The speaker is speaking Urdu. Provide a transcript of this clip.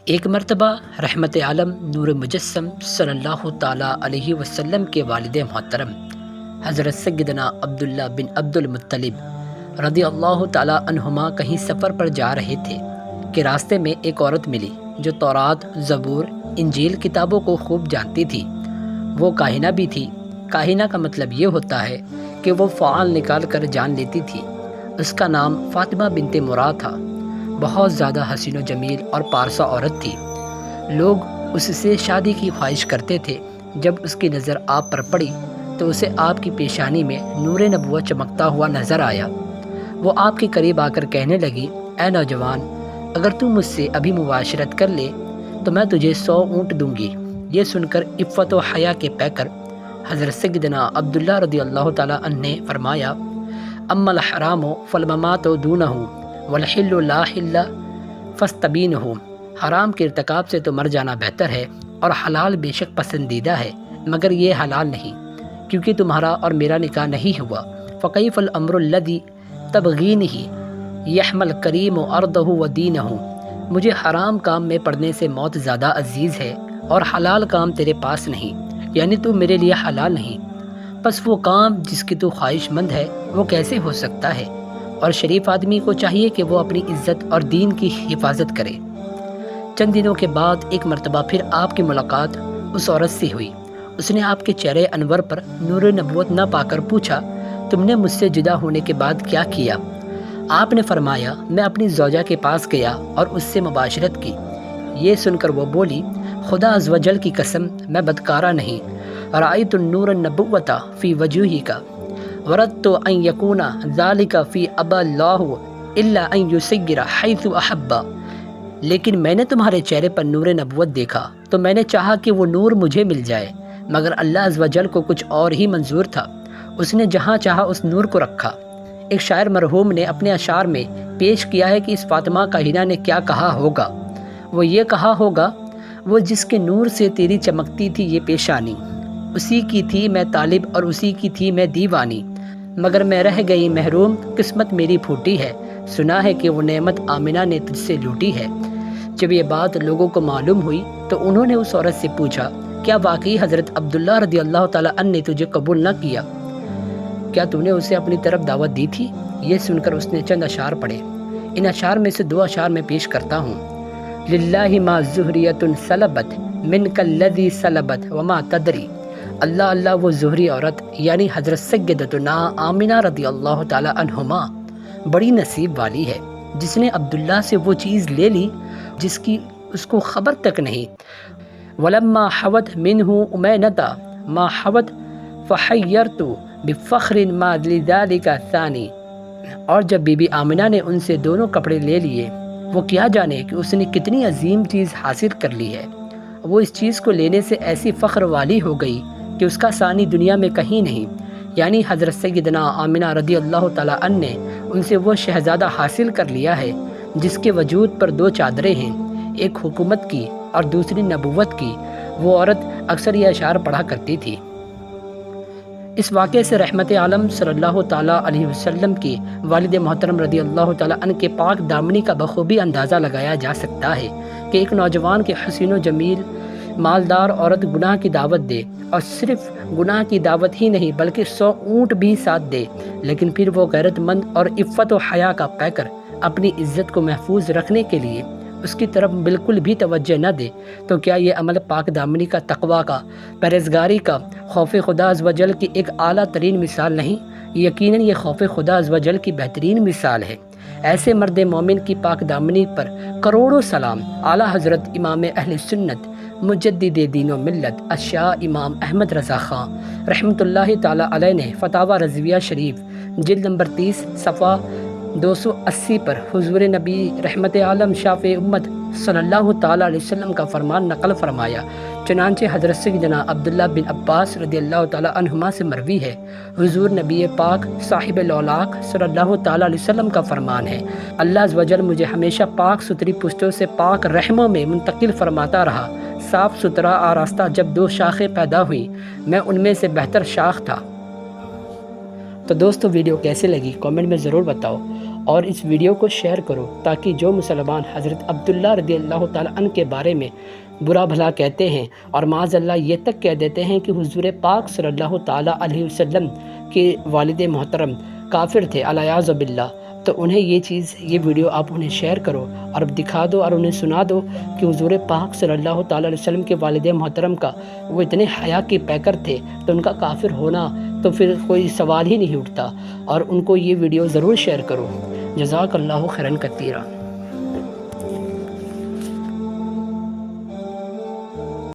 ایک مرتبہ رحمت عالم نور مجسم صلی اللہ تعالیٰ علیہ وسلم کے والد محترم حضرت سیدنا عبداللہ بن عبد المطلب رضی اللہ تعالیٰ عنہما کہیں سفر پر جا رہے تھے کہ راستے میں ایک عورت ملی جو تورات، زبور، انجیل کتابوں کو خوب جانتی تھی۔ وہ کاہنہ بھی تھی۔ کاہنہ کا مطلب یہ ہوتا ہے کہ وہ فعال نکال کر جان لیتی تھی۔ اس کا نام فاطمہ بنت مراد تھا۔ بہت زیادہ حسین و جمیل اور پارسا عورت تھی۔ لوگ اس سے شادی کی خواہش کرتے تھے۔ جب اس کی نظر آپ پر پڑی تو اسے آپ کی پیشانی میں نور نبوت چمکتا ہوا نظر آیا۔ وہ آپ کے قریب آ کر کہنے لگی، اے نوجوان، اگر تم مجھ سے ابھی مباشرت کر لے تو میں تجھے 100 اونٹ دوں گی۔ یہ سن کر عفت و حیا کے پیکر حضرت سیدنا عبداللہ رضی اللہ تعالیٰ عنہ نے فرمایا، اما الحرام فالممات دونہ والحل لا حل فاستبینہ۔ حرام کے ارتکاب سے تو مر جانا بہتر ہے، اور حلال بے شک پسندیدہ ہے، مگر یہ حلال نہیں، کیونکہ تمہارا اور میرا نکاح نہیں ہوا۔ فکیف الامر الذی تبغینہ یحمل کریم ارضہ و دینہ۔ مجھے حرام کام میں پڑنے سے موت زیادہ عزیز ہے، اور حلال کام تیرے پاس نہیں، یعنی تو میرے لیے حلال نہیں۔ پس وہ کام جس کی تو خواہش مند ہے وہ کیسے ہو سکتا ہے؟ اور شریف آدمی کو چاہیے کہ وہ اپنی عزت اور دین کی حفاظت کرے۔ چند دنوں کے بعد ایک مرتبہ پھر آپ کی ملاقات اس عورت سے ہوئی۔ اس نے آپ کے چہرے انور پر نور نبوت نہ پا کر پوچھا، تم نے مجھ سے جدا ہونے کے بعد کیا کیا؟ آپ نے فرمایا، میں اپنی زوجہ کے پاس گیا اور اس سے مباشرت کی۔ یہ سن کر وہ بولی، خدا عز و جل کی قسم، میں بدکارہ نہیں۔ رأیت النور النبوۃ فی وجوہک وردت ان یکون ذالک فی ابا اللہ الا ان یسیر حیث احب۔ لیکن میں نے تمہارے چہرے پر نور نبوت دیکھا تو میں نے چاہا کہ وہ نور مجھے مل جائے، مگر اللہ عز و جل کو کچھ اور ہی منظور تھا۔ اس نے جہاں چاہا اس نور کو رکھا۔ ایک شاعر مرحوم نے اپنے اشعار میں پیش کیا ہے کہ اس فاطمہ کاہنہ نے کیا کہا ہوگا۔ وہ یہ کہا ہوگا، وہ جس کے نور سے تیری چمکتی تھی یہ پیشانی، اسی کی تھی میں طالب اور اسی کی تھی میں دیوانی، مگر میں رہ گئی محروم، قسمت میری پھوٹی ہے، سنا ہے کہ وہ نعمت آمنہ نے تجھ سے لوٹی ہے۔ جب یہ بات لوگوں کو معلوم ہوئی تو انہوں نے اس عورت سے پوچھا، کیا واقعی حضرت عبداللہ رضی اللہ تعالیٰ عنہ نے تجھے قبول نہ کیا؟ کیا تو نے اسے اپنی طرف دعوت دی تھی؟ یہ سن کر اس نے چند اشعار پڑھے۔ ان اشعار میں سے 2 اشعار میں پیش کرتا ہوں۔ للہ ما زہریۃ سلبت منک الذی سلبت وما تدری۔ اللہ اللہ وہ زہری عورت یعنی حضرت سیدتنا آمنہ رضی اللہ تعالیٰ عنہما بڑی نصیب والی ہے، جس نے عبداللہ سے وہ چیز لے لی جس کی اس کو خبر تک نہیں۔ ولما حوت منہ امینۃ ما حوت فحیرت بفخر ما لذلک ثانی۔ اور جب بی بی آمنہ نے ان سے دونوں کپڑے لے لیے، وہ کیا جانے کہ اس نے کتنی عظیم چیز حاصل کر لی ہے۔ وہ اس چیز کو لینے سے ایسی فخر والی ہو گئی کہ اس کا ثانی دنیا میں کہیں نہیں، یعنی حضرت سیدنا آمنہ رضی اللہ تعالیٰ عنہ نے ان سے وہ شہزادہ حاصل کر لیا ہے جس کے وجود پر 2 چادریں ہیں، ایک حکومت کی اور دوسری نبوت کی۔ وہ عورت اکثر یہ اشعار پڑھا کرتی تھی۔ اس واقعے سے رحمت عالم صلی اللہ تعالیٰ علیہ وسلم کی والد محترم رضی اللہ تعالیٰ عنہ کے پاک دامنی کا بخوبی اندازہ لگایا جا سکتا ہے کہ ایک نوجوان کے حسین و جمیل مالدار عورت گناہ کی دعوت دے، اور صرف گناہ کی دعوت ہی نہیں بلکہ 100 اونٹ بھی ساتھ دے، لیکن پھر وہ غیرت مند اور عفت و حیا کا پیکر اپنی عزت کو محفوظ رکھنے کے لیے اس کی طرف بالکل بھی توجہ نہ دے، تو کیا یہ عمل پاک دامنی کا، تقویٰ کا، پرہیزگاری کا، خوف خدا عز و جل کی ایک اعلیٰ ترین مثال نہیں؟ یقیناً یہ خوف خدا عز و جل کی بہترین مثال ہے۔ ایسے مرد مومن کی پاک دامنی پر کروڑوں سلام۔ اعلیٰ حضرت امام اہل سنت مجدد دین و ملت الشاہ امام احمد رضا خان رحمۃ اللہ تعالیٰ علیہ نے فتاوی رضویہ شریف جلد نمبر 30 صفحہ 280 پر حضور نبی رحمت عالم شافع امت صلی اللہ تعالیٰ علیہ وسلم کا فرمان نقل فرمایا۔ چنانچہ حضرت سیدنا عبداللہ بن عباس رضی اللہ تعالیٰ عنہما سے مروی ہے، حضور نبی پاک صاحب الاولاق صلی اللہ تعالیٰ علیہ وسلم کا فرمان ہے، اللہ عز و جل مجھے ہمیشہ پاک ستھری پشتوں سے پاک رحموں میں منتقل فرماتا رہا۔ صاف ستھرا آراستہ جب 2 شاخیں پیدا ہوئیں، میں ان میں سے بہتر شاخ تھا۔ تو دوستو، ویڈیو کیسے لگی کامنٹ میں ضرور بتاؤ، اور اس ویڈیو کو شیئر کرو تاکہ جو مسلمان حضرت عبداللہ رضی اللہ تعالیٰ عنہ کے بارے میں برا بھلا کہتے ہیں اور معاذ اللہ یہ تک کہہ دیتے ہیں کہ حضور پاک صلی اللہ تعالیٰ علیہ وسلم کے والد محترم کافر تھے علیاذ باللہ، تو انہیں یہ ویڈیو آپ انہیں شیئر کرو اور دکھا دو اور انہیں سنا دو کہ حضور پاک صلی اللہ تعالیٰ علیہ وسلم کے والد محترم کا وہ اتنے حیا کے پیکر تھے تو ان کا کافر ہونا تو پھر کوئی سوال ہی نہیں اٹھتا، اور ان کو یہ ویڈیو ضرور شیئر کرو۔ جزاک اللہ خیرا کثیرا۔